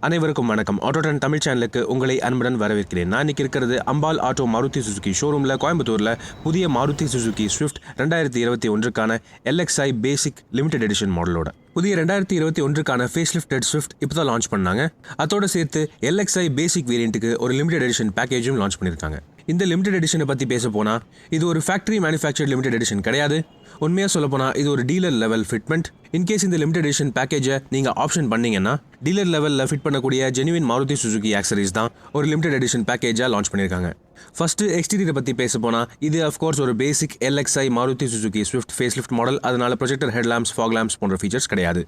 அனைவருக்கும் வணக்கம். ஆட்டோடன் தமிழ் சேனலுக்கு உங்களை அன்புடன் வரவேற்கிறேன். நான் இன்னைக்கு இருக்கிறது அம்பால் ஆட்டோ மாருதி சுசுகி ஷோரூமில் கோயம்புத்தூரில் புதிய மாருதி சுசுகி ஸ்விஃப்ட் 2021க்கான LXi பேசிக் லிமிடெட் எடிஷன் மாடலோட. புதிய 2021க்கான ஃபேஸ் லிஃப்டட் ஸ்விஃப்ட் இப்போ தான் லான்ச் பண்ணாங்க. அதோட சேர்த்து LXi பேசிக் வேரியண்ட்டுக்கு ஒரு லிமிடெட் எடிஷன் பேக்கேஜும் லான்ச் பண்ணியிருக்காங்க. இந்த லிமிடெட் எடிஷனை பற்றி பேச போனால் இது ஒரு ஃபேக்ட்ரி மேனுஃபேக்சர்ட் லிமிடெட் எடிஷன் கிடையாது. உண்மையாக சொல்ல போனால் இது ஒரு டீலர் லெவல் ஃபிட்மெண்ட். இன்கேஸ் இந்த லிமிடெட் எடிஷன் பேக்கேஜை நீங்கள் ஆப்ஷன் பண்ணீங்கன்னா டீலர் லெவலில் ஃபிட் பண்ணக்கூடிய ஜெனுவின் மாருதி சுசுகி ஆக்சரிஸ் தான் ஒரு லிமிடெட் எடிஷன் பேக்கேஜாக லான்ச் பண்ணியிருக்காங்க. ஃபர்ஸ்ட் எக்ஸ்டீரியரை பற்றி பேச போனால் இது அஃப்கோர்ஸ் ஒரு basic LXi Maruti Suzuki Swift face lift model. அதனால projector head lamps, fog lamps போன்ற ஃபீச்சர்ஸ் கிடையாது.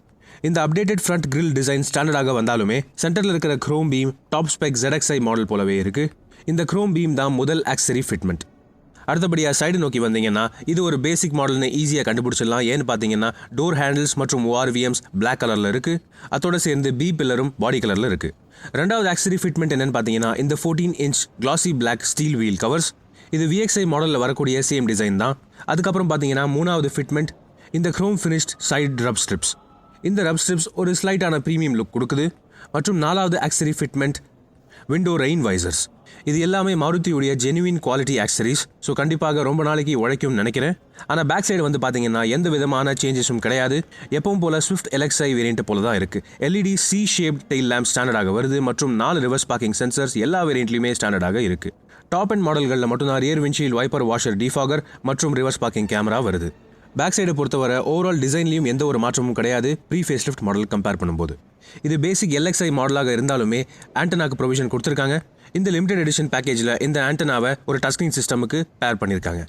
இந்த அப்டேட்டட் ஃப்ரண்ட் கிரில் டிசைன் ஸ்டாண்டர்டாக வந்தாலுமே சென்டரில் இருக்கிற chrome beam top spec ZXi model போலவே இருக்கு. இந்த குரோம் பீம் தான் முதல் ஆக்சரி ஃபிட்மெண்ட். அடுத்தபடியாக சைடு நோக்கி வந்தீங்கன்னா இது ஒரு பேசிக் மாடல்னு ஈஸியாக கண்டுபிடிச்சிடலாம். ஏன்னு பார்த்தீங்கன்னா டோர் ஹேண்டில்ஸ் மற்றும் ORVMs பிளாக் கலரில் இருக்குது. அதோட சேர்ந்து பி பில்லரும் பாடி கலரில் இருக்குது. ரெண்டாவது ஆக்சரி ஃபிட்மெண்ட் என்னன்னு பார்த்தீங்கன்னா இந்த 14 inch classy black steel wheel covers. இது VXi மாடலில் வரக்கூடிய சேம் டிசைன் தான். அதுக்கப்புறம் பார்த்தீங்கன்னா மூணாவது ஃபிட்மெண்ட் இந்த குரோம் ஃபினிஷ்ட் சைட் ரப் ஸ்ட்ரிப்ஸ். இந்த ரப் ஸ்ட்ரிப்ஸ் ஒரு ஸ்லைட்டான ப்ரீமியம் லுக் கொடுக்குது. மற்றும் நாலாவது ஆக்சரி ஃபிட்மெண்ட் விண்டோ ரெயின் வைசர்ஸ். இது எல்லாமே மாருதியுடைய ஜெனுவின் குவாலிட்டி ஆக்சரிஸ். ஸோ கண்டிப்பாக ரொம்ப நாளைக்கு உழைக்கும்னு நினைக்கிறேன். ஆனால் பேக் சைடு வந்து பார்த்தீங்கன்னா எந்த விதமான சேஞ்சஸும் கிடையாது. எப்பவும் போல ஸ்விஃப்ட் LXi வேரியண்ட் போல தான் இருக்குது. LED C shaped tail lamp ஸ்டாண்டர்டாக வருது. மற்றும் 4 ரிவர்ஸ் பார்க்கிங் சென்சர்ஸ் எல்லா வேரியண்ட்லையுமே ஸ்டாண்டர்டாக இருக்குது. டாப் அண்ட் மாடல்களில் மட்டும்தான் rear windshield wiper washer defogger மற்றும் ரிவர்ஸ் பார்க்கிங் கேமரா வருது. பேக் சைடை பொறுத்தவரை ஓவரால் டிசைன்லையும் எந்த ஒரு மாற்றமும் கிடையாது pre face lift model compare பண்ணும்போது. இது பேசிக் LXi மாடலாக இருந்தாலுமே ஆண்டனாக்கு ப்ரொவிஷன் கொடுத்துருக்காங்க. இந்த லிமிடெட் எடிஷன் பேக்கேஜில் இந்த ஆண்டனாவை ஒரு டச் ஸ்க்ரீன் சிஸ்டமுக்கு பேர் பண்ணியிருக்காங்க.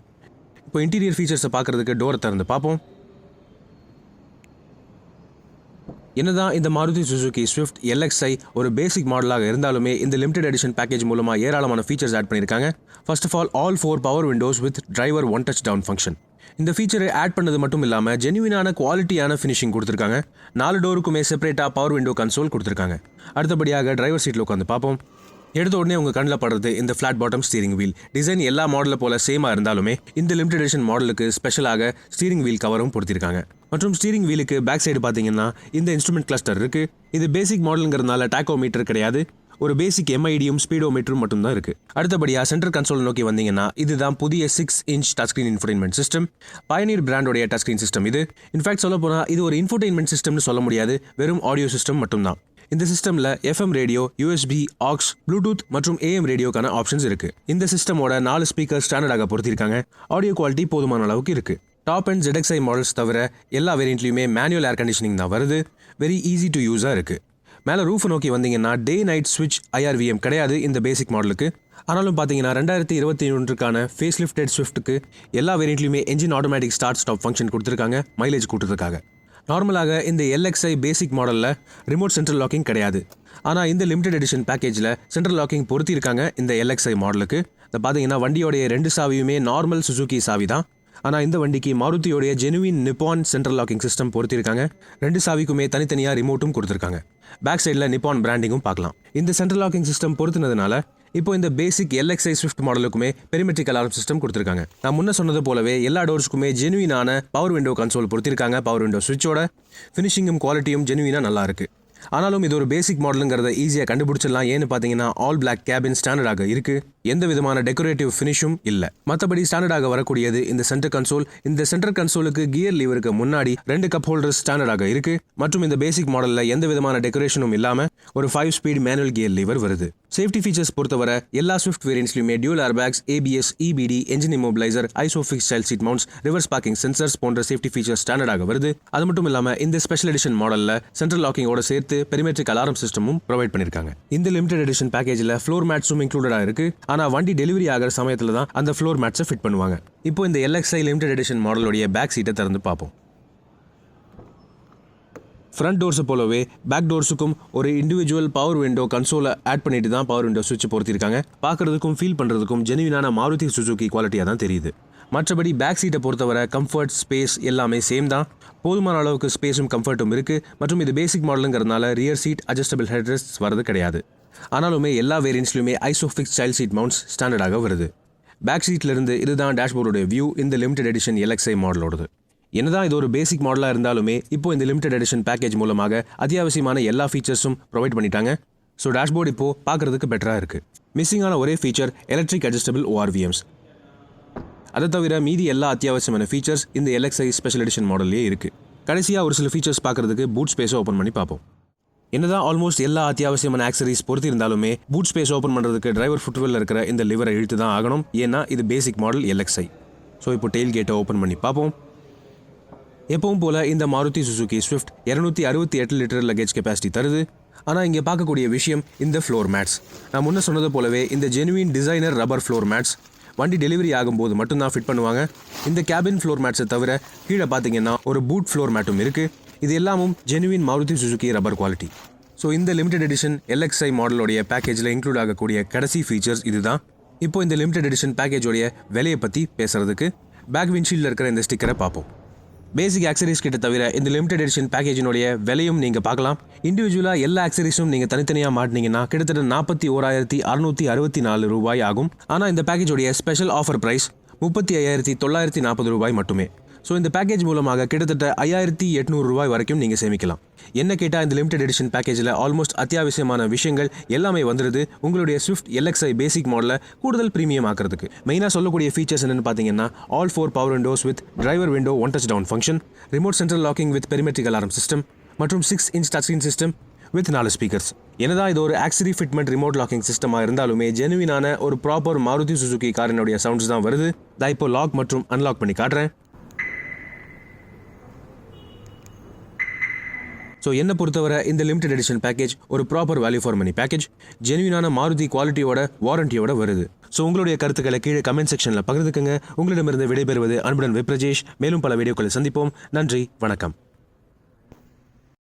இப்போ இன்டீரியர் ஃபீச்சர்ஸை பார்க்குறதுக்கு டோரை திறந்து பார்ப்போம். என்னதான் இந்த மாருதி சுசுகி ஸ்விஃப்ட் LXi ஒரு பேசிக் மாடலாக இருந்தாலுமே இந்த லிமிடெட் எடிஷன் பேக்கேஜ் மூலமாக ஏராளமான ஃபீச்சர்ஸ் ஆட் பண்ணியிருக்காங்க. First of all 4 power windows with driver one touch down function. இந்த ஃபீச்சரை ஆட் பண்ணது மட்டும் இல்லாமல் ஜெனுவினான குவாலிட்டியான ஃபினிஷிங் கொடுத்துருக்காங்க. 4 டோருக்குமே செப்பரேட்டாக பவர் விண்டோ கன்சோல் கொடுத்துருக்காங்க. அடுத்தபடியாக டிரைவர் சீட்டில் உட்காந்து பார்ப்போம். எடுத்த உடனே உங்கள் கண்ணில் படுறது இந்த flat bottom steering wheel. Design எல்லா மாடலை போல சேமாக இருந்தாலுமே இந்த லிமிடெட் எடிஷன் மாடலுக்கு ஸ்பெஷலாக ஸ்டீரிங் வீல் கவரும் பொறுத்திருக்காங்க. மற்றும் ஸ்டீரிங் வீலுக்கு பேக் சைடு பார்த்தீங்கன்னா இந்த இன்ஸ்ட்ருமெண்ட் கிளஸ்டர் இருக்குது. இது பேசிக் மாடலுங்கிறதுனால டாக்கோமீட்டர் கிடையாது. ஒரு பேசிக் MIDயும் ஸ்பீடோமீட்டரும் மட்டும் தான் இருக்குது. அடுத்தபடியாக சென்டர் கன்சோல் நோக்கி வந்தீங்கன்னா இதுதான் புதிய 6 inch touch screen infotainment system. Pioneer பிராண்டோடைய டச் ஸ்க்ரீன் சிஸ்டம் இது. இன்ஃபேக்ட் சொல்ல போனால் இது ஒரு இன்ஃபோடெயின்மெண்ட் சிஸ்டம்னு சொல்ல முடியாது, வெறும் ஆடியோ சிஸ்டம் மட்டும்தான். இந்த சிஸ்டமில் FM radio, USB, AUX, Bluetooth மற்றும் AM ரேடியோக்கான ஆப்ஷன்ஸ் இருக்குது. இந்த சிஸ்டமோட 4 ஸ்பீக்கர் ஸ்டாண்டர்டாக பொறுத்திருக்காங்க. ஆடியோ குவாலிட்டி போதுமான அளவுக்கு இருக்குது. டாப் அண்ட் ZXi மாடல்ஸ் தவிர எல்லா வேரியண்ட்லையுமே மேனுவல் ஏர் கண்டிஷனிங் தான் வருது. வெரி ஈஸி டு யூஸாக இருக்குது. மேலே ரூஃப் நோக்கி வந்தீங்கன்னா டே நைட் ஸ்விட்ச் IRVM கிடையாது இந்த பேசிக் மாடலுக்கு. ஆனாலும் பார்த்தீங்கன்னா 2021க்கான ஃபேஸ் லிஃப்டட் ஸ்விஃப்ட்டுக்கு எல்லா வேரியண்ட்லையுமே engine automatic start stop function கொடுத்துருக்காங்க மைலேஜ் கூட்டுறதுக்காக. நார்மலாக இந்த LXi பேசிக் மாடலில் ரிமோட் சென்ட்ரல் லாக்கிங் கிடையாது. ஆனால் இந்த லிமிடெட் எடிஷன் பேக்கேஜில் சென்ட்ரல் லாக்கிங் பொருத்திருக்காங்க இந்த LXi மாடலுக்கு. இதை பார்த்தீங்கன்னா வண்டியோடைய 2 சாவியுமே நார்மல் சுசுகி சாவி தான். ஆனால் இந்த வண்டிக்கு மாருதியோடைய ஜெனுவின் நிப்பான் சென்ட்ரல் லாக்கிங் சிஸ்டம் பொறுத்திருக்காங்க. 2 சாவிக்குமே தனித்தனியாக ரிமோட்டும் கொடுத்துருக்காங்க. பேக் சைடில் நிப்பான் பிராண்டிங்கும் பார்க்கலாம். இந்த சென்ட்ரல் லாக்கிங் சிஸ்டம் பொறுத்தினதுனால இப்போ இந்த பேசிக் LXi ஸ்விஃப்ட் மாடலுக்குமே பெரிமெட்ரிக் அலாரம் சிஸ்டம் கொடுத்துருக்காங்க. நான் முன்ன சொன்னது போலவே எல்லா டோர்ஸ்க்குமே ஜெனுவினான பவர் விண்டோ கன்சோல் பொறுத்திருக்காங்க. பவர் விண்டோ ஸ்விட்சோட ஃபினிஷிங்கும் குவாலிட்டியும் ஜெனுவினாக நல்லா இருக்கு. ஆனாலும் இது ஒரு பேசிக் மாடலுங்கிறத ஈஸியாக கண்டுபிடிச்சிடலாம். ஏன்னு பார்த்தீங்கன்னா ஆல் பிளாக் கேபின் ஸ்டாண்டர்டாக இருக்குது. எந்த விதமான டெக்கரேட்டிவ் ஃபினிஷும் இல்லை. மற்றபடி ஸ்டாண்டர்டாக வரக்கூடியது இந்த சென்டர் கன்சோல். இந்த சென்டர் கன்சோலுக்கு கியர் லீவருக்கு முன்னாடி 2 கப் ஹோல்டர்ஸ் ஸ்டாண்டர்டாக இருக்குது. மற்றும் இந்த பேசிக் மாடலில் எந்த விதமான டெக்கரேஷனும் இல்லாமல் ஒரு 5 ஸ்பீட் மேனுவல் கியர் லீவர் வருது. சேஃப்டி ஃபீச்சர்ஸ் பொறுத்தவரை எல்லா ஸ்விஃப்ட் வேரியன்ட்ஸ்லையுமே dual airbags, ABS, EBD, engine immobiliser, isofix child seat mounts, reverse parking sensors போன்ற சேஃப்டி ஃபீச்சர்ஸ் ஸ்டாண்டர்டாக வருது. அது மட்டும் இல்லாமல் இந்த ஸ்பெஷல் எடிஷன் மாடலில் சென்ட்ரல் லாக்கிங்கோட சேர்த்து பெரிமெட்ரிக் அலாரம் சிஸ்டமும் ப்ரொவைட் பண்ணிருக்காங்க. இந்த லிமிடெட் எடிஷன் பேக்கேஜில் ஃப்ளோர் மேட்ஸும் இன்க்ளூடடாக இருக்கு. ஆனால் வண்டி டெலிவரி ஆகிற சமயத்தில் தான் அந்த ஃப்ளோர் மேட்ஸை ஃபிட் பண்ணுவாங்க. இப்போ இந்த LXi லிமிடெட் எடிஷன் மாடலுடைய பேக் சீட்டை திறந்து பார்ப்போம். ஃப்ரண்ட் டோர்ஸை போலவே பேக் டோர்ஸுக்கும் ஒரு இண்டிவிஜுவல் பவர் விண்டோ கன்சோலை ஆட் பண்ணிட்டு தான் பவர் விண்டோ சுவிட்ச் பொறுத்திருக்காங்க. பார்க்கறதுக்கும் ஃபீல் பண்ணுறதுக்கும் ஜெனுவினான மாருதி சுசுகி குவாலிட்டியாக தான் தெரியுது. மற்றபடி பேக் சீட்டை பொறுத்தவரை கம்ஃபர்ட், ஸ்பேஸ் எல்லாமே சேம் தான். போதுமான அளவுக்கு ஸ்பேஸும் கம்ஃபர்ட்டும் இருக்குது. மற்றும் இது பேசிக் மாடலுங்கிறதுனால ரியர் சீட் அட்ஜஸ்டபிள் ஹெட்ரெஸ்ட் வரது கிடையாது. ஆனாலுமே எல்லா வேரியன்ட்ஸ்லையுமே ஐசோஃபிக்ஸ் சைல்ட் சீட் மவுண்ட்ஸ் ஸ்டாண்டர்டாக வருது. பேக் சீட்லேருந்து இதுதான் டேஷ்போர்டோட வியூ இந்த லிமிடெட் எடிஷன் LXi மாடலோடது. என்னதான் இது ஒரு பேசிக் மாடலாக இருந்தாலுமே இப்போ இந்த லிமிடெட் எடிஷன் பேக்கேஜ் மூலமாக அத்தியாவசியமான எல்லா ஃபீச்சர்ஸும் ப்ரொவைட் பண்ணிட்டாங்க. ஸோ டேஷ்போர்டு இப்போது பார்க்குறதுக்கு பெட்டராக இருக்குது. மிஸ்ஸிங்கான ஒரே ஃபீச்சர் எலக்ட்ரிக் அட்ஜஸ்டபிள் ORVMs. அதை தவிர மீதி எல்லா அத்தியாவசியமான ஃபீச்சர்ஸ் இந்த LXi ஸ்பெஷல் எடிஷன் மாடல்லே இருக்குது. கடைசியாக ஒரு சில ஃபீச்சர்ஸ் பார்க்குறதுக்கு பூட் ஸ்பேஸை ஓப்பன் பண்ணி பார்ப்போம். என்னதான் ஆல்மோஸ்ட் எல்லா அத்தியாவசியமான ஆக்சரிஸ் பொறுத்து இருந்தாலுமே பூட் ஸ்பேஸ் ஓப்பன் பண்ணுறதுக்கு டிரைவர் ஃபுட்வெல்ல இருக்கிற இந்த லிவரை இழுத்து தான் ஆகணும். ஏன்னா இது பேசிக் மாடல் LXi. ஸோ இப்போ டெயில் கேட்டை ஓப்பன் பண்ணி பார்ப்போம். எப்பவும் போல் இந்த Maruti Suzuki Swift 268 litre luggage capacity தருது. ஆனால் இங்கே பார்க்கக்கூடிய விஷயம் இந்த ஃப்ளோர் மேட்ஸ். நான் முன்ன சொன்னது போலவே இந்த genuine designer rubber floor mats வண்டி டெலிவரி ஆகும்போது மட்டும்தான் ஃபிட் பண்ணுவாங்க. இந்த கேபின் ஃப்ளோர் மேட்ஸை தவிர கீழே பார்த்தீங்கன்னா ஒரு பூட் ஃப்ளோர் மேட்டும் இருக்குது. இது எல்லாமும் genuine Maruti Suzuki rubber quality. So இந்த லிமிடெட் எடிஷன் LXi மாடலோடைய பேக்கேஜில் இன்க்ளூட் ஆகக்கூடிய கடைசி ஃபீச்சர்ஸ் இதுதான். இப்போ இந்த லிமிடெட் எடிஷன் பேக்கேஜோடைய விலையை பற்றி பேசுறதுக்கு பேக் விண்ட்ஷீல்டில் இருக்கிற இந்த ஸ்டிக்கரை பார்ப்போம். பேசிக் ஆக்சரிஸ் கிட்ட தவிர இந்த லிமிடெட் எடிஷன் பேக்கேஜினுடைய விலையும் நீங்கள் பார்க்கலாம். இண்டிவிஜுவலாக எல்லா ஆக்சரிஸும் நீங்கள் தனித்தனியாக மாட்டினீங்கன்னா கிட்டத்தட்ட 41,664 ரூபாய் ஆகும். ஆனால் இந்த பேக்கேஜோடைய ஸ்பெஷல் ஆஃபர் ப்ரைஸ் 35,940 ரூபாய் மட்டுமே. ஸோ இந்த பேக்கேஜ் மூலமாக கிட்டத்தட்ட 5,800 ரூபாய் வரைக்கும் நீங்கள் சேமிக்கலாம். என்ன கேட்டால் இந்த லிமிடெட் எடிஷன் பேக்கேஜில் ஆல்மோஸ்ட் அத்தியாவசியமான விஷயங்கள் எல்லாமே வந்துடுது. உங்களுடைய ஸ்விஃப்ட் LXi பேசிக் மாடலை கூடுதல் ப்ரீமியம் ஆக்கிறதுக்கு மெயினாக சொல்லக்கூடிய ஃபீச்சர்ஸ் என்னென்னு பார்த்தீங்கன்னா all 4 power windows with driver window one touch down function, remote central locking with perimetric alarm system மற்றும் 6 inch touch screen system with 4 speakers. என்னதான் இது ஒரு ஆக்சரி ஃபிட்மெண்ட் ரிமோட் லாக்கிங் சிஸ்டமாக இருந்தாலுமே ஜெனுவினான ஒரு ப்ராப்பர் மாருதி சுசுகி காரினுடைய சவுண்ட்ஸ் தான் வருது. நான் இப்போ லாக் மற்றும் அன்லாக் பண்ணி காட்டுறேன். ஸோ என்னை பொறுத்தவரை இந்த லிமிடெட் எடிஷன் பேக்கேஜ் ஒரு proper value for money package. ஜெனுவினான மாருதி குவாலிட்டியோட வாரண்டியோட வருது. ஸோ உங்களுடைய கருத்துக்களை கீழே கமெண்ட் செக்ஷனில் பகிர்ந்துக்குங்க. உங்களிடமிருந்து விடைபெறுவது அன்புடன் விப்ரஜேஷ். மேலும் பல வீடியோக்களை சந்திப்போம். நன்றி, வணக்கம்.